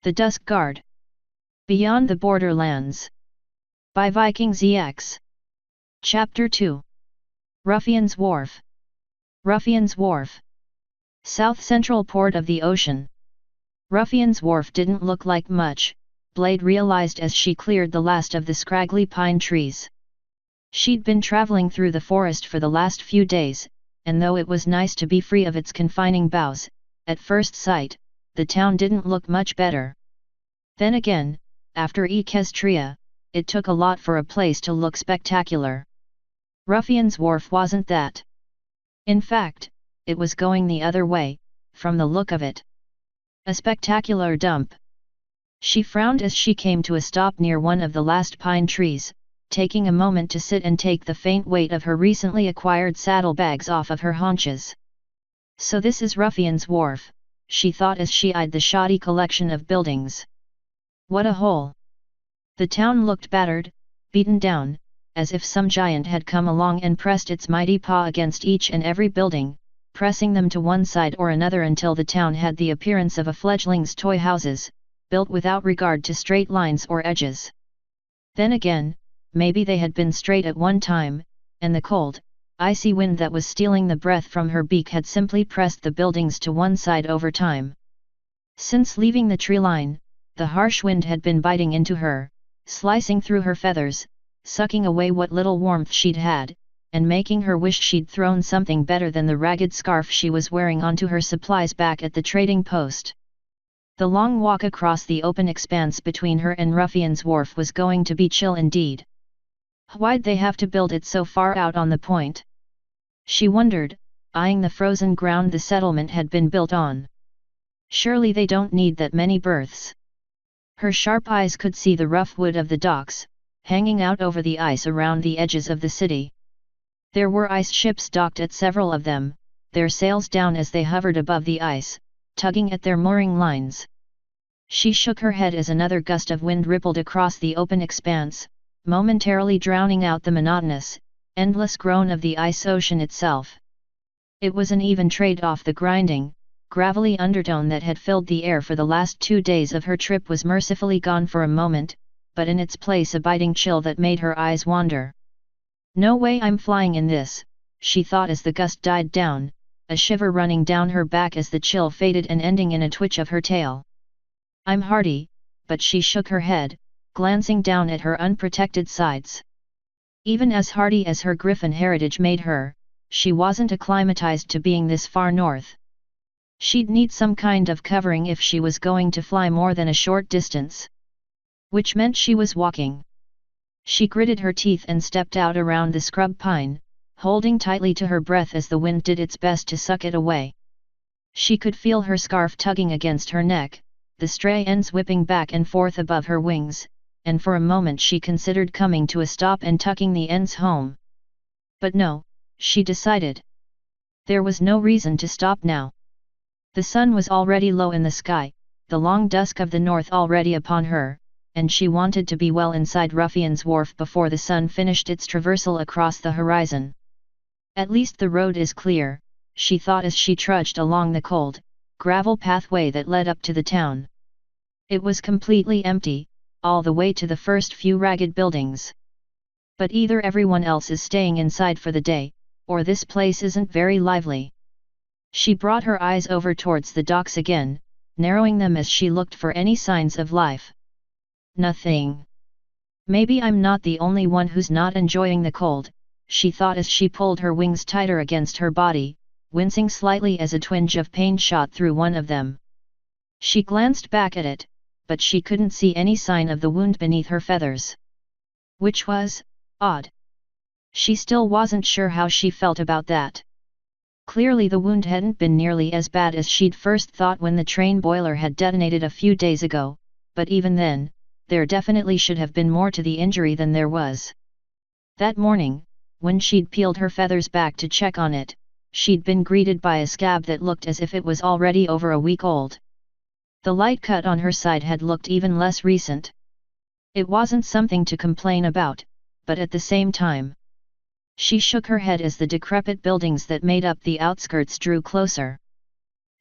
The Dusk Guard. Beyond the Borderlands. By Viking ZX. Chapter 2. Ruffian's Wharf. Ruffian's Wharf. South central port of the ocean. Ruffian's Wharf didn't look like much, Blade realized as she cleared the last of the scraggly pine trees. She'd been traveling through the forest for the last few days, and though it was nice to be free of its confining boughs, at first sight, the town didn't look much better. Then again, after Equestria, it took a lot for a place to look spectacular. Ruffian's Wharf wasn't that. In fact, it was going the other way, from the look of it. A spectacular dump. She frowned as she came to a stop near one of the last pine trees, taking a moment to sit and take the faint weight of her recently acquired saddlebags off of her haunches. So this is Ruffian's Wharf, she thought as she eyed the shoddy collection of buildings. What a hole! The town looked battered, beaten down, as if some giant had come along and pressed its mighty paw against each and every building, pressing them to one side or another until the town had the appearance of a fledgling's toy houses, built without regard to straight lines or edges. Then again, maybe they had been straight at one time, and the cold, icy wind that was stealing the breath from her beak had simply pressed the buildings to one side over time. Since leaving the tree line, the harsh wind had been biting into her, slicing through her feathers, sucking away what little warmth she'd had, and making her wish she'd thrown something better than the ragged scarf she was wearing onto her supplies back at the trading post. The long walk across the open expanse between her and Ruffian's Wharf was going to be chill indeed. Why'd they have to build it so far out on the point? She wondered, eyeing the frozen ground the settlement had been built on. Surely they don't need that many berths. Her sharp eyes could see the rough wood of the docks, hanging out over the ice around the edges of the city. There were ice ships docked at several of them, their sails down as they hovered above the ice, tugging at their mooring lines. She shook her head as another gust of wind rippled across the open expanse, momentarily drowning out the monotonous, endless groan of the ice ocean itself. It was an even trade off. The grinding, gravelly undertone that had filled the air for the last 2 days of her trip was mercifully gone for a moment, but in its place a biting chill that made her eyes wander. No way I'm flying in this, she thought as the gust died down, a shiver running down her back as the chill faded and ending in a twitch of her tail. I'm hardy, but she shook her head, glancing down at her unprotected sides. Even as hardy as her Griffin heritage made her, she wasn't acclimatized to being this far north. She'd need some kind of covering if she was going to fly more than a short distance. Which meant she was walking. She gritted her teeth and stepped out around the scrub pine, holding tightly to her breath as the wind did its best to suck it away. She could feel her scarf tugging against her neck, the stray ends whipping back and forth above her wings, and for a moment she considered coming to a stop and tucking the ends home. But no, she decided. There was no reason to stop now. The sun was already low in the sky, the long dusk of the north already upon her, and she wanted to be well inside Ruffian's Wharf before the sun finished its traversal across the horizon. At least the road is clear, she thought as she trudged along the cold, gravel pathway that led up to the town. It was completely empty, all the way to the first few ragged buildings. But either everyone else is staying inside for the day, or this place isn't very lively. She brought her eyes over towards the docks again, narrowing them as she looked for any signs of life. Nothing. Maybe I'm not the only one who's not enjoying the cold, she thought as she pulled her wings tighter against her body, wincing slightly as a twinge of pain shot through one of them. She glanced back at it, but she couldn't see any sign of the wound beneath her feathers. Which was odd. She still wasn't sure how she felt about that. Clearly the wound hadn't been nearly as bad as she'd first thought when the train boiler had detonated a few days ago, but even then, there definitely should have been more to the injury than there was. That morning, when she'd peeled her feathers back to check on it, she'd been greeted by a scab that looked as if it was already over a week old. The light cut on her side had looked even less recent. It wasn't something to complain about, but at the same time. She shook her head as the decrepit buildings that made up the outskirts drew closer.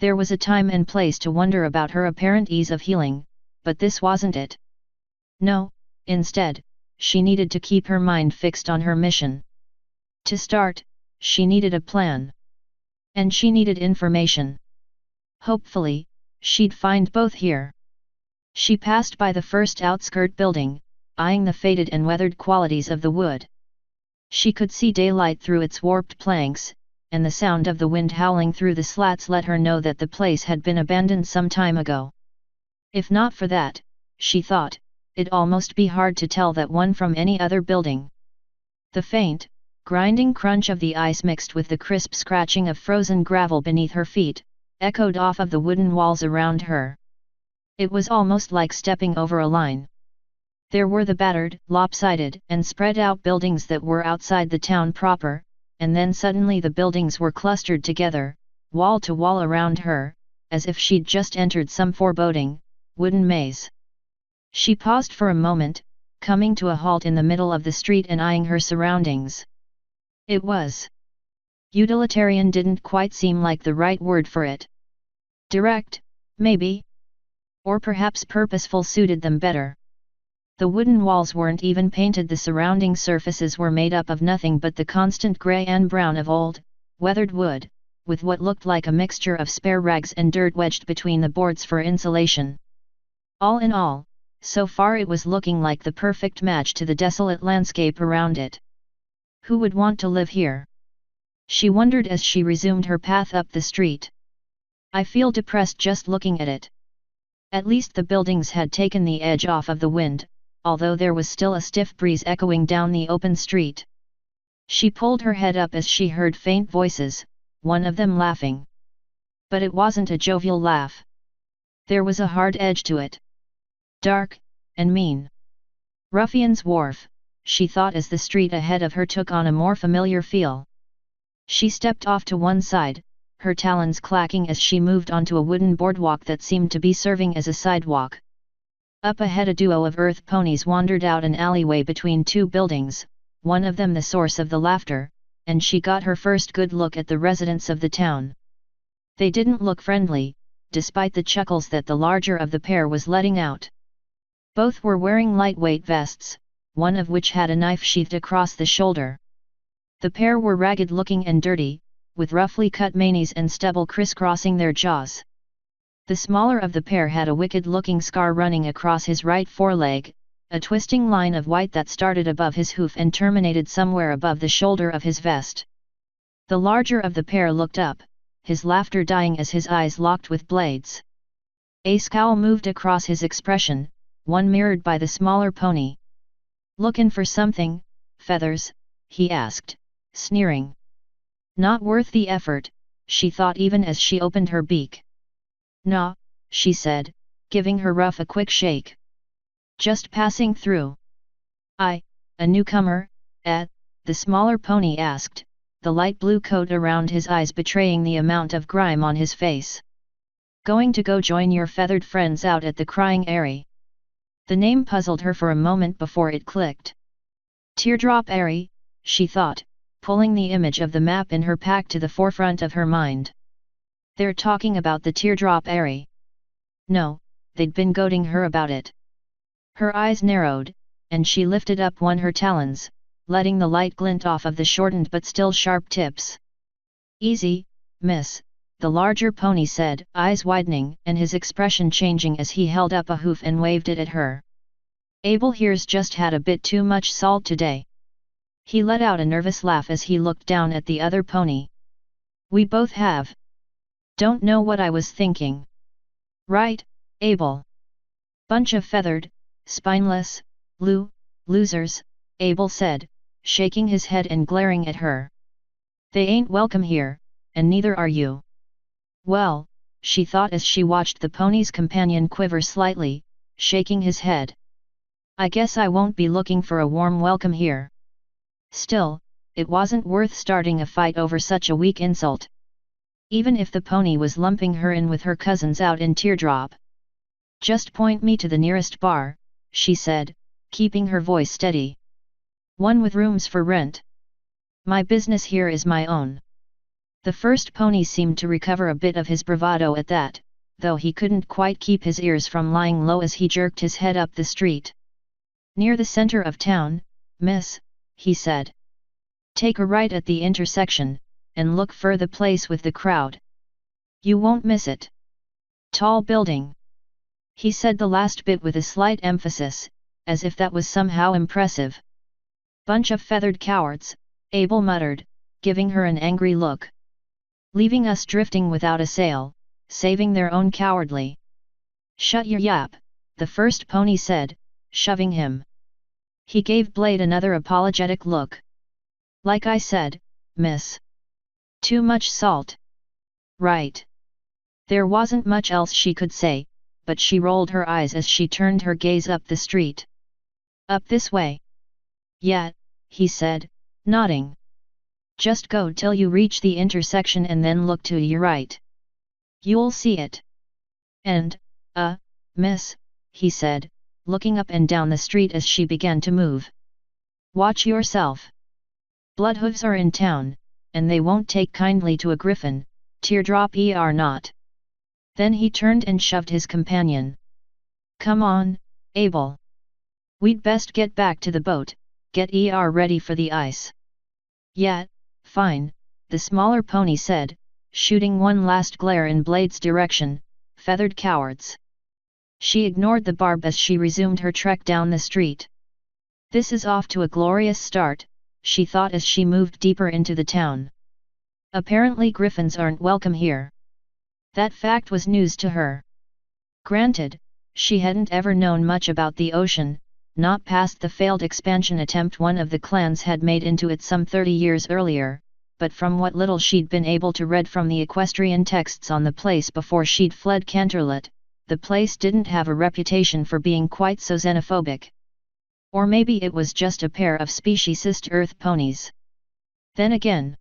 There was a time and place to wonder about her apparent ease of healing, but this wasn't it. No, instead, she needed to keep her mind fixed on her mission. To start, she needed a plan. And she needed information. Hopefully, she'd find both here. She passed by the first outskirt building, eyeing the faded and weathered qualities of the wood. She could see daylight through its warped planks, and the sound of the wind howling through the slats let her know that the place had been abandoned some time ago. If not for that, she thought, it'd almost be hard to tell that one from any other building. The faint, grinding crunch of the ice mixed with the crisp scratching of frozen gravel beneath her feet, echoed off of the wooden walls around her. It was almost like stepping over a line. There were the battered, lopsided, and spread out buildings that were outside the town proper, and then suddenly the buildings were clustered together, wall to wall around her, as if she'd just entered some foreboding, wooden maze. She paused for a moment, coming to a halt in the middle of the street and eyeing her surroundings. It was utilitarian didn't quite seem like the right word for it. Direct, maybe? Or perhaps purposeful suited them better. The wooden walls weren't even painted, the surrounding surfaces were made up of nothing but the constant grey and brown of old, weathered wood, with what looked like a mixture of spare rags and dirt wedged between the boards for insulation. All in all, so far it was looking like the perfect match to the desolate landscape around it. Who would want to live here? She wondered as she resumed her path up the street. I feel depressed just looking at it. At least the buildings had taken the edge off of the wind, although there was still a stiff breeze echoing down the open street. She pulled her head up as she heard faint voices, one of them laughing. But it wasn't a jovial laugh. There was a hard edge to it. Dark, and mean. Ruffian's Wharf, she thought as the street ahead of her took on a more familiar feel. She stepped off to one side, her talons clacking as she moved onto a wooden boardwalk that seemed to be serving as a sidewalk. Up ahead a duo of earth ponies wandered out an alleyway between two buildings, one of them the source of the laughter, and she got her first good look at the residents of the town. They didn't look friendly, despite the chuckles that the larger of the pair was letting out. Both were wearing lightweight vests, one of which had a knife sheathed across the shoulder. The pair were ragged-looking and dirty, with roughly cut manes and stubble crisscrossing their jaws. The smaller of the pair had a wicked-looking scar running across his right foreleg, a twisting line of white that started above his hoof and terminated somewhere above the shoulder of his vest. The larger of the pair looked up, his laughter dying as his eyes locked with Blade's. A scowl moved across his expression, one mirrored by the smaller pony. "Lookin' for something, Feathers?" he asked, sneering. Not worth the effort, she thought even as she opened her beak. "Nah," she said, giving her ruff a quick shake. "Just passing through." "A newcomer, eh?" the smaller pony asked, the light blue coat around his eyes betraying the amount of grime on his face. "Going to go join your feathered friends out at the Crying Airy?" The name puzzled her for a moment before it clicked. Teardrop Airy, she thought, pulling the image of the map in her pack to the forefront of her mind. They're talking about the Teardrop Airy. No, they'd been goading her about it. Her eyes narrowed, and she lifted up one her talons, letting the light glint off of the shortened but still sharp tips. "Easy, miss," the larger pony said, eyes widening and his expression changing as he held up a hoof and waved it at her. "Abel here's just had a bit too much salt today." He let out a nervous laugh as he looked down at the other pony. "We both have. Don't know what I was thinking." "Right, Abel. Bunch of feathered, spineless, losers," Abel said, shaking his head and glaring at her. "They ain't welcome here, and neither are you." "Well," she thought as she watched the pony's companion quiver slightly, shaking his head. "I guess I won't be looking for a warm welcome here." Still, it wasn't worth starting a fight over such a weak insult. Even if the pony was lumping her in with her cousins out in Teardrop. "Just point me to the nearest bar," she said, keeping her voice steady. "One with rooms for rent. My business here is my own." The first pony seemed to recover a bit of his bravado at that, though he couldn't quite keep his ears from lying low as he jerked his head up the street. "Near the center of town, miss," he said. "Take a right at the intersection, and look for the place with the crowd. You won't miss it. Tall building." He said the last bit with a slight emphasis, as if that was somehow impressive. "Bunch of feathered cowards," Abel muttered, giving her an angry look. "Leaving us drifting without a sail, saving their own cowardly." "Shut your yap," the first pony said, shoving him. He gave Blade another apologetic look. "Like I said, miss. Too much salt." "Right." There wasn't much else she could say, but she rolled her eyes as she turned her gaze up the street. "Up this way?" "Yeah," he said, nodding. "Just go till you reach the intersection and then look to your right. You'll see it." "And, miss," he said, looking up and down the street as she began to move. "Watch yourself. Bloodhooves are in town, and they won't take kindly to a griffin, teardrop not." Then he turned and shoved his companion. "Come on, Abel. We'd best get back to the boat, get ready for the ice." "Yeah, fine," the smaller pony said, shooting one last glare in Blade's direction. "Feathered cowards." She ignored the barb as she resumed her trek down the street. "This is off to a glorious start," she thought as she moved deeper into the town. Apparently griffins aren't welcome here. That fact was news to her. Granted, she hadn't ever known much about the ocean, not past the failed expansion attempt one of the clans had made into it some 30 years earlier, but from what little she'd been able to read from the equestrian texts on the place before she'd fled Canterlot, the place didn't have a reputation for being quite so xenophobic. Or maybe it was just a pair of speciesist earth ponies. Then again,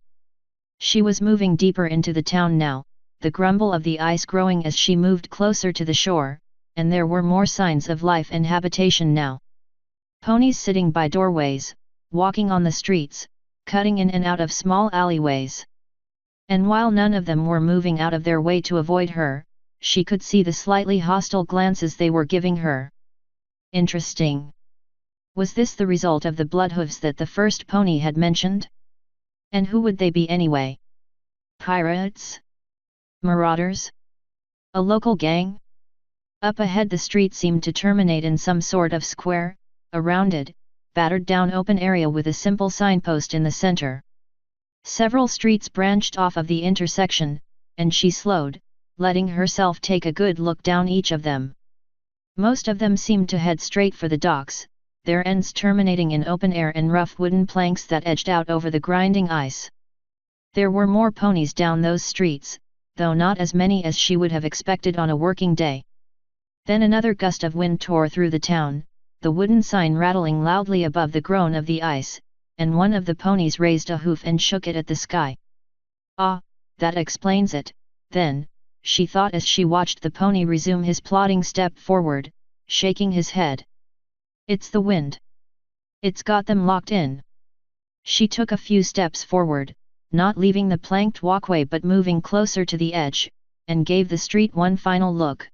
she was moving deeper into the town now, the grumble of the ice growing as she moved closer to the shore, and there were more signs of life and habitation now. Ponies sitting by doorways, walking on the streets, cutting in and out of small alleyways. And while none of them were moving out of their way to avoid her, she could see the slightly hostile glances they were giving her. Interesting. Was this the result of the bloodhooves that the first pony had mentioned? And who would they be anyway? Pirates? Marauders? A local gang? Up ahead the street seemed to terminate in some sort of square, a rounded, battered down open area with a simple signpost in the center. Several streets branched off of the intersection, and she slowed, letting herself take a good look down each of them. Most of them seemed to head straight for the docks, their ends terminating in open air and rough wooden planks that edged out over the grinding ice. There were more ponies down those streets, though not as many as she would have expected on a working day. Then another gust of wind tore through the town, the wooden sign rattling loudly above the groan of the ice, and one of the ponies raised a hoof and shook it at the sky. "Ah, that explains it, then," she thought as she watched the pony resume his plodding step forward, shaking his head. "It's the wind. It's got them locked in." She took a few steps forward, not leaving the planked walkway but moving closer to the edge, and gave the street one final look.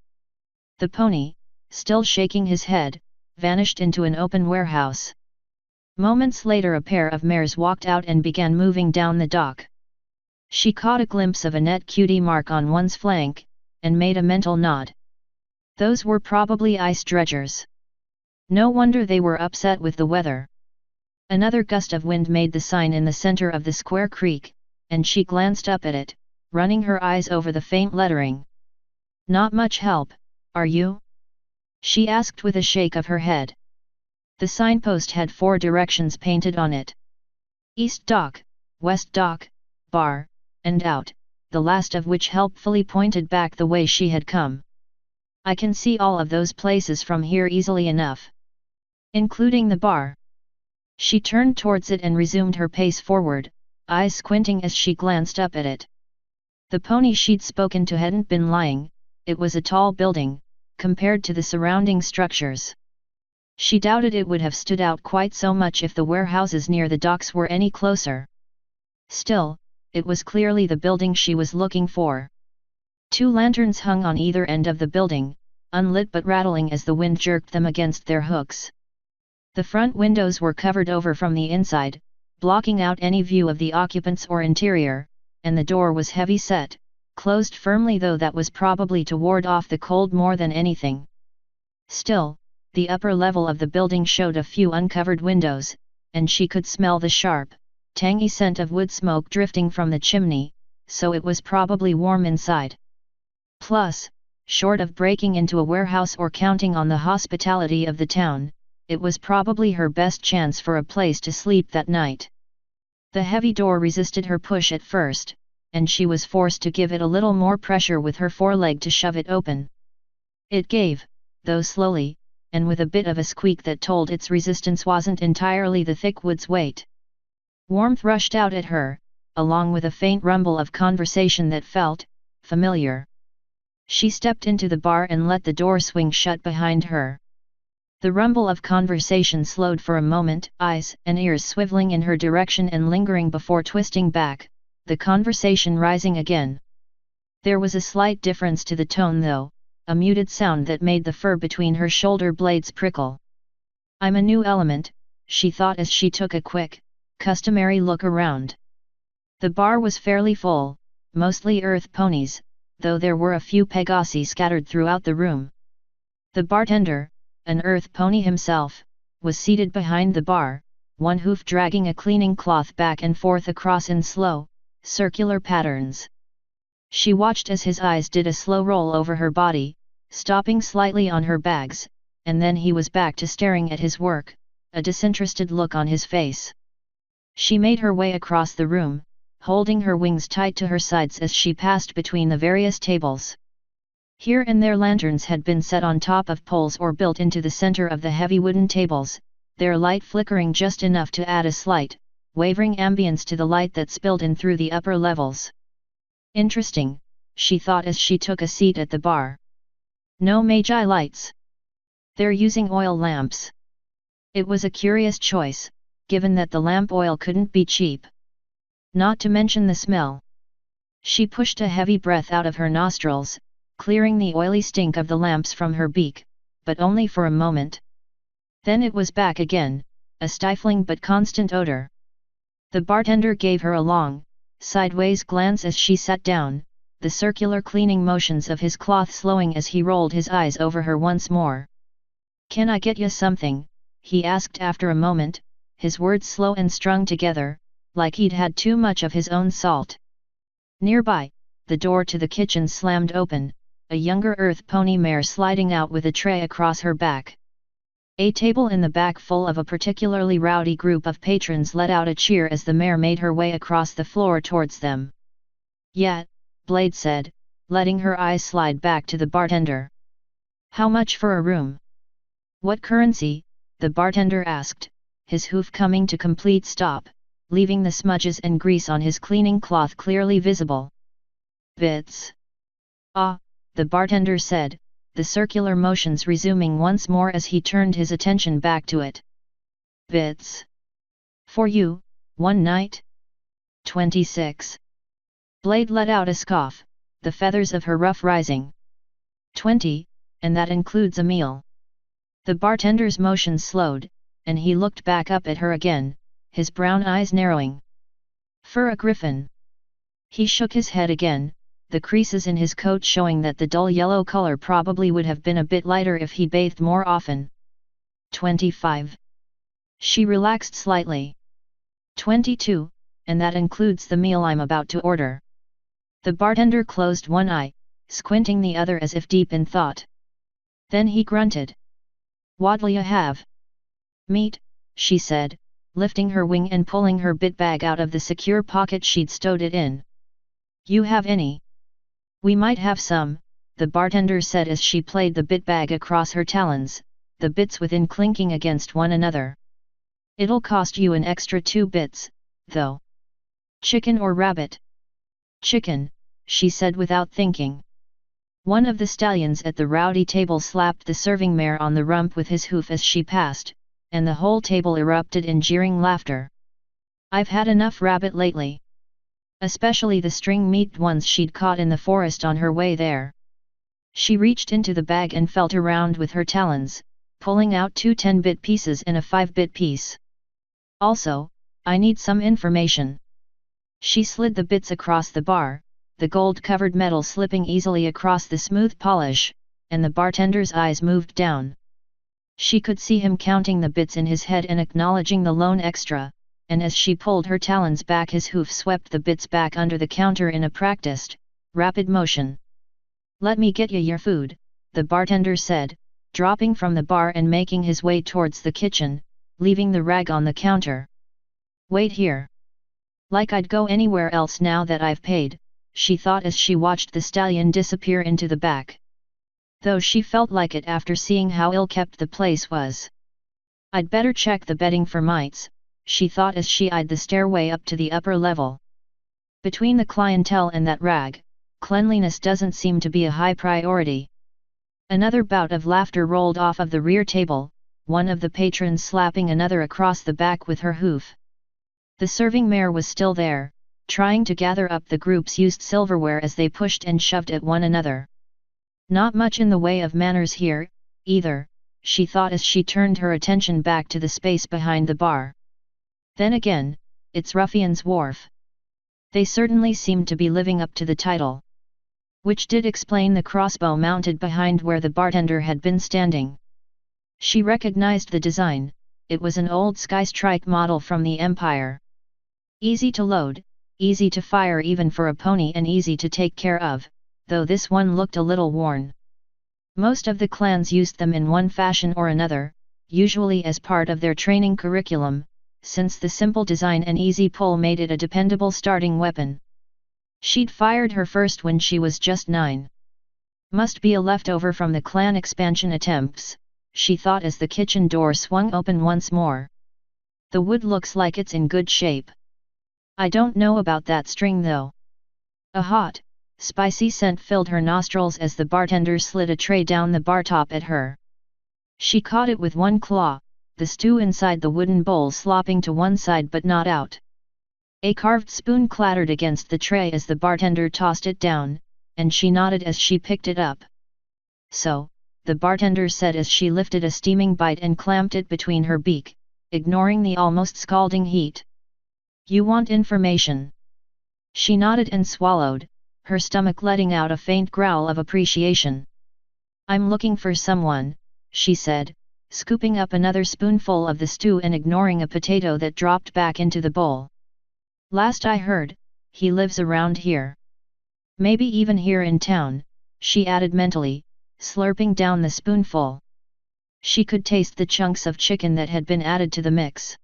The pony, still shaking his head, vanished into an open warehouse. Moments later a pair of mares walked out and began moving down the dock. She caught a glimpse of a net cutie mark on one's flank, and made a mental nod. Those were probably ice dredgers. No wonder they were upset with the weather. Another gust of wind made the sign in the center of the square creak, and she glanced up at it, running her eyes over the faint lettering. "Not much help, are you?" she asked with a shake of her head. The signpost had 4 directions painted on it. East Dock, West Dock, Bar, and Out, the last of which helpfully pointed back the way she had come. "I can see all of those places from here easily enough. Including the bar." She turned towards it and resumed her pace forward, eyes squinting as she glanced up at it. The pony she'd spoken to hadn't been lying, it was a tall building, compared to the surrounding structures. She doubted it would have stood out quite so much if the warehouses near the docks were any closer. Still, it was clearly the building she was looking for. 2 lanterns hung on either end of the building, unlit but rattling as the wind jerked them against their hooks. The front windows were covered over from the inside, blocking out any view of the occupants or interior, and the door was heavy set, closed firmly, though that was probably to ward off the cold more than anything. Still, the upper level of the building showed a few uncovered windows, and she could smell the sharp, tangy scent of wood smoke drifting from the chimney, so it was probably warm inside. Plus, short of breaking into a warehouse or counting on the hospitality of the town, it was probably her best chance for a place to sleep that night. The heavy door resisted her push at first, and she was forced to give it a little more pressure with her foreleg to shove it open. It gave, though slowly, and with a bit of a squeak that told its resistance wasn't entirely the thick wood's weight. Warmth rushed out at her, along with a faint rumble of conversation that felt familiar. She stepped into the bar and let the door swing shut behind her. The rumble of conversation slowed for a moment, eyes and ears swiveling in her direction and lingering before twisting back, the conversation rising again. There was a slight difference to the tone though, a muted sound that made the fur between her shoulder blades prickle. "I'm a new element," she thought as she took a quick, customary look around. The bar was fairly full, mostly earth ponies, though there were a few Pegasi scattered throughout the room. The bartender, an earth pony himself, was seated behind the bar, one hoof dragging a cleaning cloth back and forth across in slow, circular patterns. She watched as his eyes did a slow roll over her body, stopping slightly on her bags, and then he was back to staring at his work, a disinterested look on his face. She made her way across the room, holding her wings tight to her sides as she passed between the various tables. Here and there lanterns had been set on top of poles or built into the center of the heavy wooden tables, their light flickering just enough to add a slight, wavering ambience to the light that spilled in through the upper levels. Interesting, she thought as she took a seat at the bar. No Magi lights. They're using oil lamps. It was a curious choice, given that the lamp oil couldn't be cheap. Not to mention the smell. She pushed a heavy breath out of her nostrils, clearing the oily stink of the lamps from her beak, but only for a moment. Then it was back again, a stifling but constant odor. The bartender gave her a long, sideways glance as she sat down, the circular cleaning motions of his cloth slowing as he rolled his eyes over her once more. "Can I get you something?" he asked after a moment, his words slow and strung together, like he'd had too much of his own salt. Nearby, the door to the kitchen slammed open, a younger earth pony mare sliding out with a tray across her back. A table in the back full of a particularly rowdy group of patrons let out a cheer as the mare made her way across the floor towards them. "Yeah," Blade said, letting her eyes slide back to the bartender. "How much for a room?" "What currency?" the bartender asked, his hoof coming to complete stop, leaving the smudges and grease on his cleaning cloth clearly visible. "Bits." "Ah," the bartender said, the circular motions resuming once more as he turned his attention back to it. "Bits. For you, one night?" 26. Blade let out a scoff, the feathers of her ruff rising. 20, and that includes a meal." The bartender's motion slowed, and he looked back up at her again, his brown eyes narrowing. "For a griffin." He shook his head again, the creases in his coat showing that the dull yellow color probably would have been a bit lighter if he bathed more often. 25. She relaxed slightly. 22, and that includes the meal I'm about to order." The bartender closed one eye, squinting the other as if deep in thought. Then he grunted. "What'll you have?" "Meat," she said, lifting her wing and pulling her bit bag out of the secure pocket she'd stowed it in. "You have any?" "We might have some," the bartender said as she played the bit bag across her talons, the bits within clinking against one another. "It'll cost you an extra 2 bits, though." "Chicken or rabbit?" "Chicken," she said without thinking. One of the stallions at the rowdy table slapped the serving mare on the rump with his hoof as she passed, and the whole table erupted in jeering laughter. "I've had enough rabbit lately." especially the string-meat ones she'd caught in the forest on her way there. She reached into the bag and felt around with her talons, pulling out 2 10-bit pieces and a 5-bit piece. Also, I need some information. She slid the bits across the bar, the gold-covered metal slipping easily across the smooth polish, and the bartender's eyes moved down. She could see him counting the bits in his head and acknowledging the lone extra, and as she pulled her talons back his hoof swept the bits back under the counter in a practiced, rapid motion. "Let me get you your food," the bartender said, dropping from the bar and making his way towards the kitchen, leaving the rag on the counter. "Wait here. Like I'd go anywhere else now that I've paid," she thought as she watched the stallion disappear into the back. Though she felt like it after seeing how ill-kept the place was. "I'd better check the bedding for mites," she thought as she eyed the stairway up to the upper level. Between the clientele and that rag, cleanliness doesn't seem to be a high priority. Another bout of laughter rolled off of the rear table, one of the patrons slapping another across the back with her hoof. The serving mare was still there, trying to gather up the group's used silverware as they pushed and shoved at one another. Not much in the way of manners here, either, she thought as she turned her attention back to the space behind the bar. Then again, it's Ruffian's Wharf. They certainly seemed to be living up to the title. Which did explain the crossbow mounted behind where the bartender had been standing. She recognized the design, it was an old Skystrike model from the Empire. Easy to load, easy to fire even for a pony and easy to take care of, though this one looked a little worn. Most of the clans used them in one fashion or another, usually as part of their training curriculum, since the simple design and easy pull made it a dependable starting weapon. She'd fired her first when she was just 9. Must be a leftover from the clan expansion attempts, she thought as the kitchen door swung open once more. The wood looks like it's in good shape. I don't know about that string though. A hot, spicy scent filled her nostrils as the bartender slid a tray down the bar top at her. She caught it with one claw, the stew inside the wooden bowl slopping to one side but not out. A carved spoon clattered against the tray as the bartender tossed it down, and she nodded as she picked it up. "So," the bartender said as she lifted a steaming bite and clamped it between her beak, ignoring the almost scalding heat. "You want information?" She nodded and swallowed, her stomach letting out a faint growl of appreciation. "I'm looking for someone," she said, scooping up another spoonful of the stew and ignoring a potato that dropped back into the bowl. "Last I heard, he lives around here. Maybe even here in town," she added mentally, slurping down the spoonful. She could taste the chunks of chicken that had been added to the mix.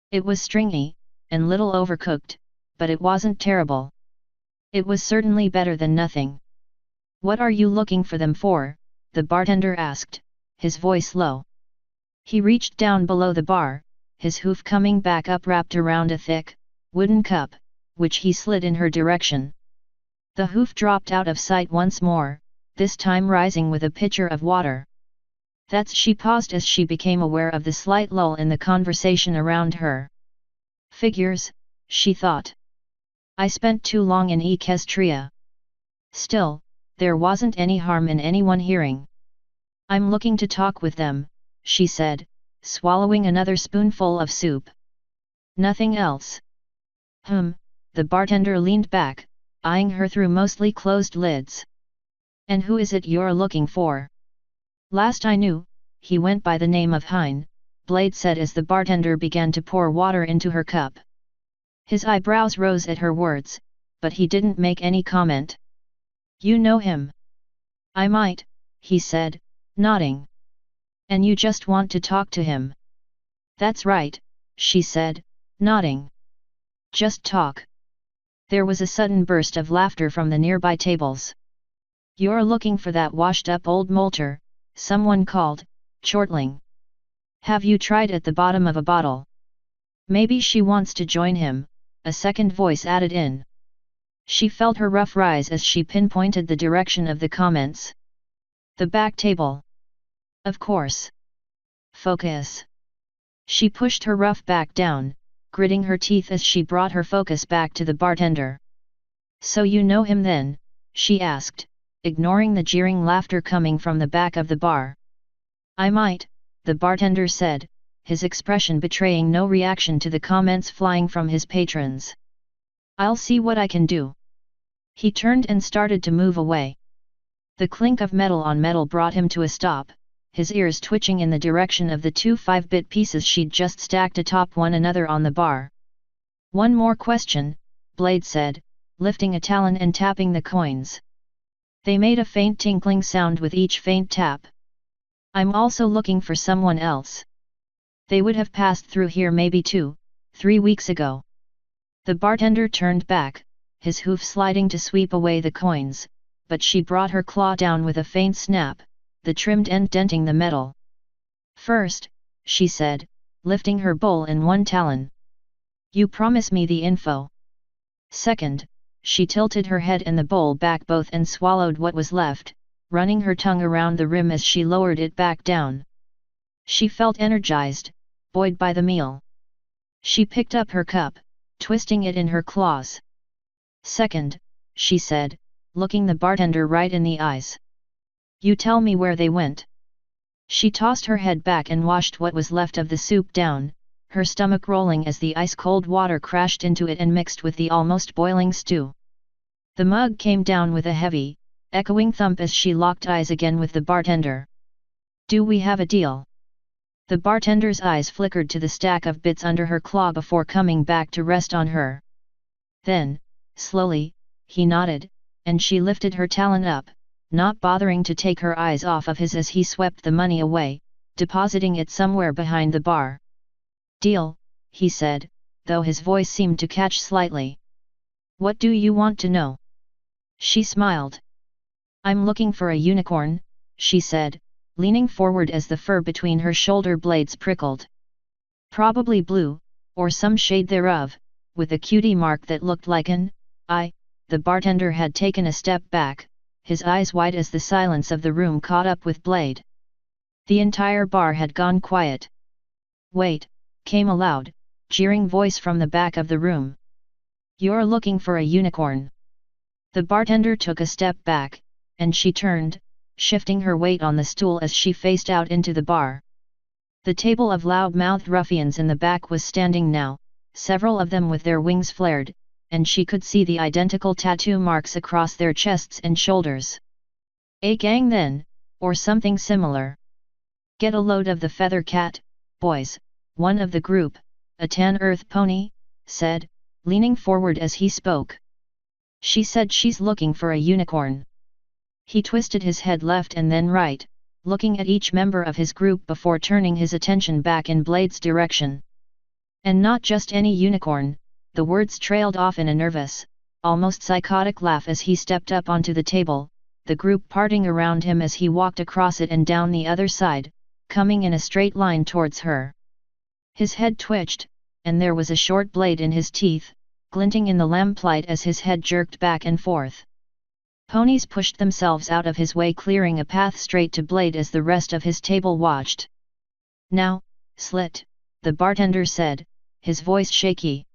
It was stringy, and little overcooked, but it wasn't terrible. It was certainly better than nothing. "What are you looking for them for?" the bartender asked, his voice low. He reached down below the bar, his hoof coming back up wrapped around a thick, wooden cup, which he slid in her direction. The hoof dropped out of sight once more, this time rising with a pitcher of water. She paused as she became aware of the slight lull in the conversation around her. "Figures," she thought. "I spent too long in Equestria. Still, there wasn't any harm in anyone hearing. I'm looking to talk with them," she said, swallowing another spoonful of soup. "Nothing else?" The bartender leaned back, eyeing her through mostly closed lids. "And who is it you're looking for?" "Last I knew, he went by the name of Hein," Blade said as the bartender began to pour water into her cup. His eyebrows rose at her words, but he didn't make any comment. "You know him?" "I might," he said, nodding. "And you just want to talk to him?" "That's right," she said, nodding. "Just talk." There was a sudden burst of laughter from the nearby tables. "You're looking for that washed-up old moulter," someone called, chortling. "Have you tried at the bottom of a bottle?" "Maybe she wants to join him," a second voice added in. She felt her ruff rise as she pinpointed the direction of the comments. "The back table." "Of course. Focus." She pushed her ruff back down, gritting her teeth as she brought her focus back to the bartender. "So you know him then?" she asked, ignoring the jeering laughter coming from the back of the bar. "I might," the bartender said, his expression betraying no reaction to the comments flying from his patrons. "I'll see what I can do." He turned and started to move away. The clink of metal on metal brought him to a stop, his ears twitching in the direction of the 2 5-bit pieces she'd just stacked atop one another on the bar. "One more question," Blade said, lifting a talon and tapping the coins. They made a faint tinkling sound with each faint tap. "I'm also looking for someone else. They would have passed through here maybe 2-3 weeks ago." The bartender turned back, his hoof sliding to sweep away the coins, but she brought her claw down with a faint snap, the trimmed end denting the metal. "First," she said, lifting her bowl in one talon. "You promise me the info." "Second," she tilted her head and the bowl back both and swallowed what was left, running her tongue around the rim as she lowered it back down. She felt energized, buoyed by the meal. She picked up her cup, twisting it in her claws. "Second," she said, looking the bartender right in the eyes. "You tell me where they went." She tossed her head back and washed what was left of the soup down, her stomach rolling as the ice-cold water crashed into it and mixed with the almost boiling stew. The mug came down with a heavy, echoing thump as she locked eyes again with the bartender. "Do we have a deal?" The bartender's eyes flickered to the stack of bits under her claw before coming back to rest on her. Then, slowly, he nodded, and she lifted her talon up, not bothering to take her eyes off of his as he swept the money away, depositing it somewhere behind the bar. "Deal," he said, though his voice seemed to catch slightly. "What do you want to know?" She smiled. "I'm looking for a unicorn," she said, leaning forward as the fur between her shoulder blades prickled. "Probably blue, or some shade thereof, with a cutie mark that looked like an eye." The bartender had taken a step back, his eyes wide as the silence of the room caught up with Blade. The entire bar had gone quiet. "Wait," came a loud, jeering voice from the back of the room. "You're looking for a unicorn." The bartender took a step back, and she turned, shifting her weight on the stool as she faced out into the bar. The table of loud-mouthed ruffians in the back was standing now, several of them with their wings flared, and she could see the identical tattoo marks across their chests and shoulders. "A gang then, or something similar." "Get a load of the feather cat, boys," one of the group, a tan earth pony, said, leaning forward as he spoke. "She said she's looking for a unicorn." He twisted his head left and then right, looking at each member of his group before turning his attention back in Blade's direction. "And not just any unicorn," the words trailed off in a nervous, almost psychotic laugh as he stepped up onto the table, the group parting around him as he walked across it and down the other side, coming in a straight line towards her. His head twitched, and there was a short blade in his teeth, glinting in the lamplight as his head jerked back and forth. Ponies pushed themselves out of his way, clearing a path straight to Blade as the rest of his table watched. "Now, Slit," the bartender said, his voice shaky.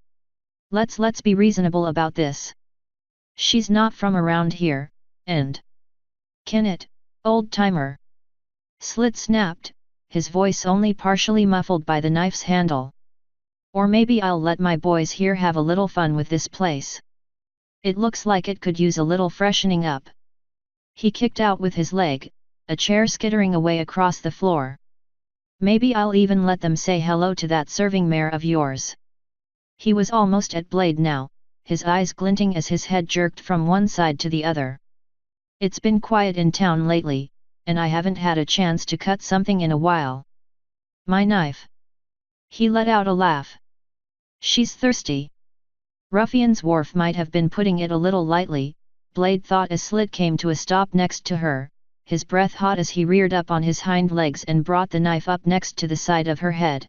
Let's be reasonable about this. She's not from around here, and can it, old-timer?" Slit snapped, his voice only partially muffled by the knife's handle. "Or maybe I'll let my boys here have a little fun with this place. It looks like it could use a little freshening up." He kicked out with his leg, a chair skittering away across the floor. "Maybe I'll even let them say hello to that serving mare of yours." He was almost at Blade now, his eyes glinting as his head jerked from one side to the other. "It's been quiet in town lately, and I haven't had a chance to cut something in a while. My knife." He let out a laugh. "She's thirsty." Ruffian's Wharf might have been putting it a little lightly, Blade thought as Slit came to a stop next to her, his breath hot as he reared up on his hind legs and brought the knife up next to the side of her head.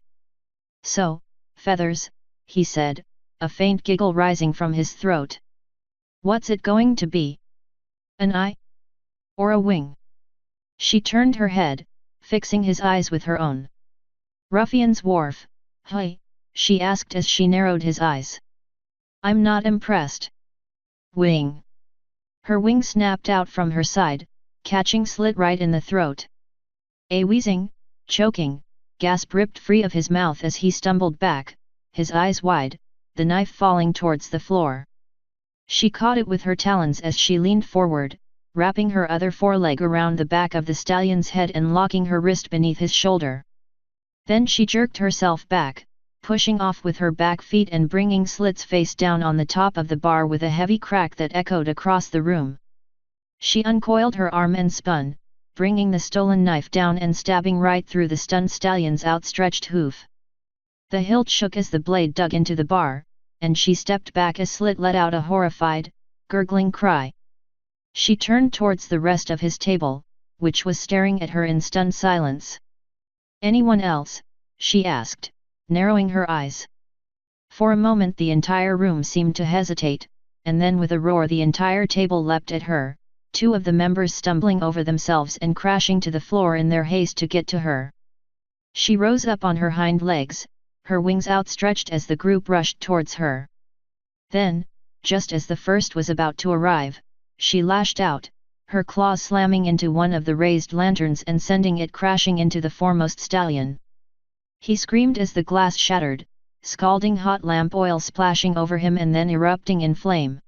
"So, feathers," he said, a faint giggle rising from his throat. "What's it going to be? An eye? Or a wing?" She turned her head, fixing his eyes with her own. "Ruffian's Wharf, hi," she asked as she narrowed his eyes. I'm not impressed. Wing. Her wing snapped out from her side, catching Slit right in the throat. A wheezing, choking, gasp ripped free of his mouth as he stumbled back, his eyes wide, the knife falling towards the floor. She caught it with her talons as she leaned forward, wrapping her other foreleg around the back of the stallion's head and locking her wrist beneath his shoulder. Then she jerked herself back, pushing off with her back feet and bringing Slit's face down on the top of the bar with a heavy crack that echoed across the room. She uncoiled her arm and spun, bringing the stolen knife down and stabbing right through the stunned stallion's outstretched hoof. The hilt shook as the blade dug into the bar, and she stepped back as Slit let out a horrified, gurgling cry. She turned towards the rest of his table, which was staring at her in stunned silence. Anyone else? She asked, narrowing her eyes. For a moment the entire room seemed to hesitate, and then with a roar the entire table leapt at her, two of the members stumbling over themselves and crashing to the floor in their haste to get to her. She rose up on her hind legs, her wings outstretched as the group rushed towards her. Then, just as the first was about to arrive, she lashed out, her claws slamming into one of the raised lanterns and sending it crashing into the foremost stallion. He screamed as the glass shattered, scalding hot lamp oil splashing over him and then erupting in flame.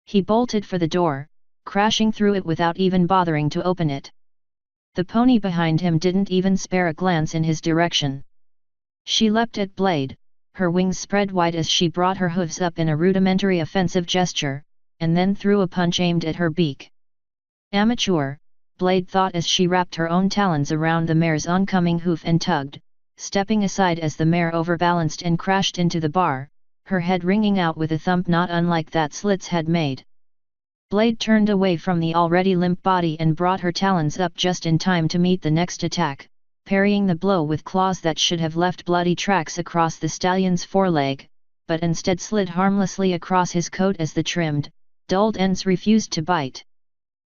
He bolted for the door, crashing through it without even bothering to open it. The pony behind him didn't even spare a glance in his direction. She leapt at Blade, her wings spread wide as she brought her hooves up in a rudimentary offensive gesture, and then threw a punch aimed at her beak. Amateur, Blade thought as she wrapped her own talons around the mare's oncoming hoof and tugged, stepping aside as the mare overbalanced and crashed into the bar, her head ringing out with a thump not unlike that Slit's had made. Blade turned away from the already limp body and brought her talons up just in time to meet the next attack, parrying the blow with claws that should have left bloody tracks across the stallion's foreleg, but instead slid harmlessly across his coat as the trimmed, dulled ends refused to bite.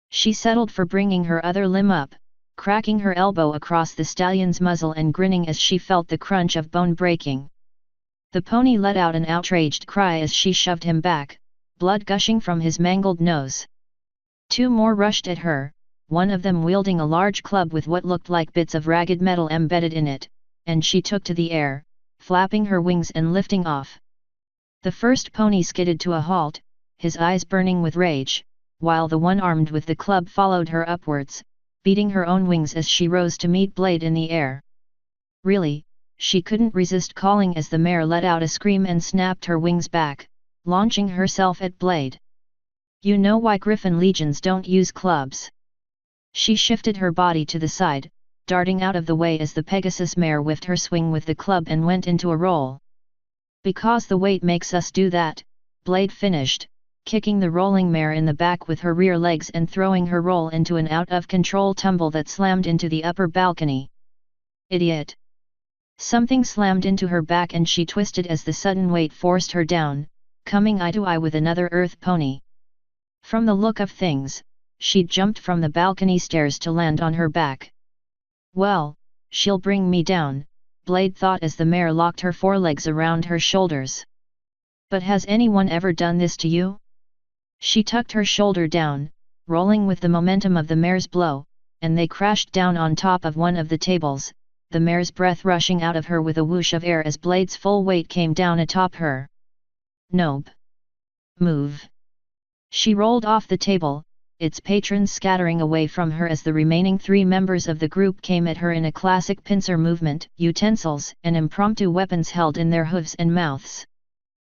She settled for bringing her other limb up, cracking her elbow across the stallion's muzzle and grinning as she felt the crunch of bone breaking. The pony let out an outraged cry as she shoved him back, blood gushing from his mangled nose. Two more rushed at her, one of them wielding a large club with what looked like bits of ragged metal embedded in it, and she took to the air, flapping her wings and lifting off. The first pony skidded to a halt, his eyes burning with rage, while the one armed with the club followed her upwards, beating her own wings as she rose to meet Blade in the air. Really, she couldn't resist calling as the mare let out a scream and snapped her wings back, launching herself at Blade. You know why Griffin legions don't use clubs. She shifted her body to the side, darting out of the way as the Pegasus mare whiffed her swing with the club and went into a roll. Because the weight makes us do that, Blade finished, kicking the rolling mare in the back with her rear legs and throwing her roll into an out-of-control tumble that slammed into the upper balcony. Idiot! Something slammed into her back and she twisted as the sudden weight forced her down, coming eye to eye with another earth pony. From the look of things, she'd jumped from the balcony stairs to land on her back. Well, she'll bring me down, Blade thought as the mare locked her forelegs around her shoulders. But has anyone ever done this to you? She tucked her shoulder down, rolling with the momentum of the mare's blow, and they crashed down on top of one of the tables, the mare's breath rushing out of her with a whoosh of air as Blade's full weight came down atop her. Nope. Move. She rolled off the table, its patrons scattering away from her as the remaining three members of the group came at her in a classic pincer movement, utensils and impromptu weapons held in their hooves and mouths.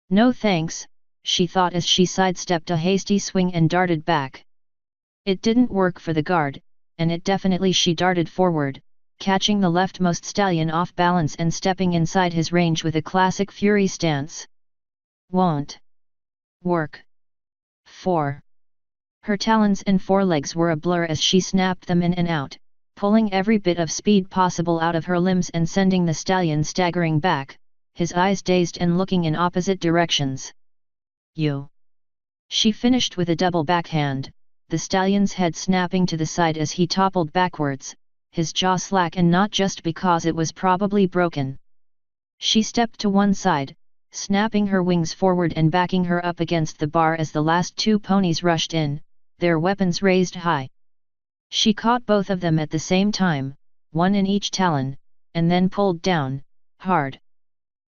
No thanks, she thought as she sidestepped a hasty swing and darted back. It didn't work for the guard, and it definitely she darted forward, catching the leftmost stallion off balance and stepping inside his range with a classic fury stance. Won't work. 4. Her talons and forelegs were a blur as she snapped them in and out, pulling every bit of speed possible out of her limbs and sending the stallion staggering back, his eyes dazed and looking in opposite directions. You! She finished with a double backhand, the stallion's head snapping to the side as he toppled backwards, his jaw slack and not just because it was probably broken. She stepped to one side, snapping her wings forward and backing her up against the bar as the last two ponies rushed in, their weapons raised high. She caught both of them at the same time, one in each talon, and then pulled down, hard.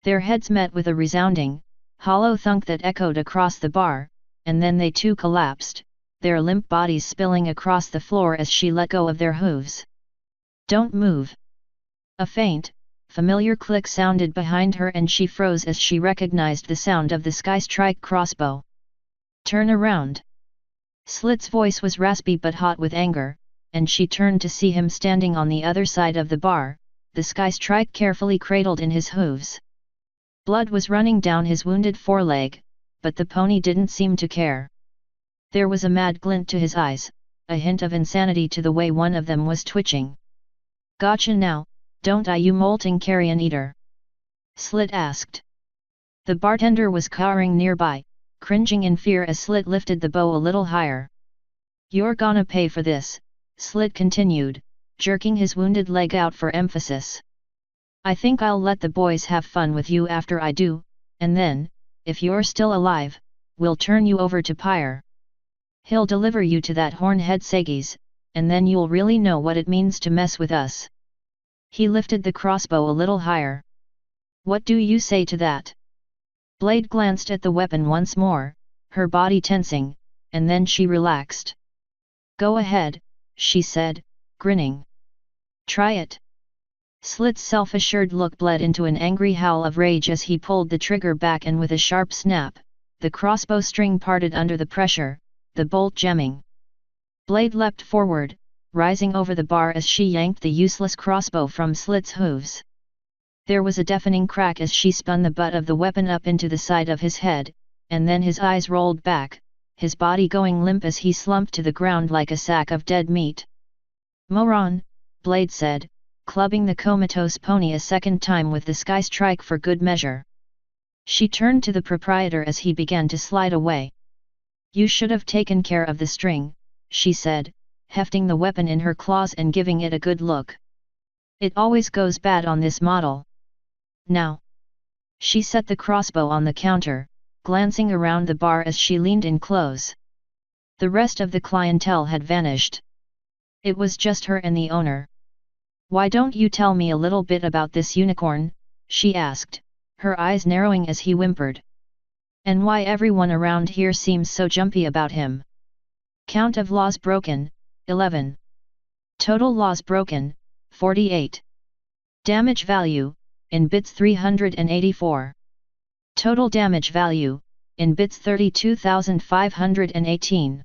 Their heads met with a resounding, hollow thunk that echoed across the bar, and then they too collapsed, their limp bodies spilling across the floor as she let go of their hooves. "Don't move!" A faint, familiar click sounded behind her and she froze as she recognized the sound of the Skystrike crossbow. "Turn around!" Slit's voice was raspy but hot with anger, and she turned to see him standing on the other side of the bar, the Skystrike carefully cradled in his hooves. Blood was running down his wounded foreleg, but the pony didn't seem to care. There was a mad glint to his eyes, a hint of insanity to the way one of them was twitching. "Gotcha now, don't I, you molting carrion eater?" Slit asked. The bartender was cowering nearby, cringing in fear as Slit lifted the bow a little higher. "You're gonna pay for this," Slit continued, jerking his wounded leg out for emphasis. "I think I'll let the boys have fun with you after I do, and then, if you're still alive, we'll turn you over to Pyre. He'll deliver you to that hornhead Sagis, and then you'll really know what it means to mess with us." He lifted the crossbow a little higher. "What do you say to that?" Blade glanced at the weapon once more, her body tensing, and then she relaxed. "Go ahead," she said, grinning. "Try it." Slit's self-assured look bled into an angry howl of rage as he pulled the trigger back and with a sharp snap, the crossbow string parted under the pressure, the bolt jamming. Blade leapt forward, rising over the bar as she yanked the useless crossbow from Slit's hooves. There was a deafening crack as she spun the butt of the weapon up into the side of his head, and then his eyes rolled back, his body going limp as he slumped to the ground like a sack of dead meat. "Moron," Blade said, clubbing the comatose pony a second time with the Skystrike for good measure. She turned to the proprietor as he began to slide away. "You should have taken care of the string," she said, hefting the weapon in her claws and giving it a good look. "It always goes bad on this model. Now." She set the crossbow on the counter, glancing around the bar as she leaned in close. The rest of the clientele had vanished. It was just her and the owner. "Why don't you tell me a little bit about this unicorn?" she asked, her eyes narrowing as he whimpered. "And why everyone around here seems so jumpy about him?" Count of laws broken, 11. Total laws broken, 48. Damage value, in bits 384. Total damage value, in bits 32,518.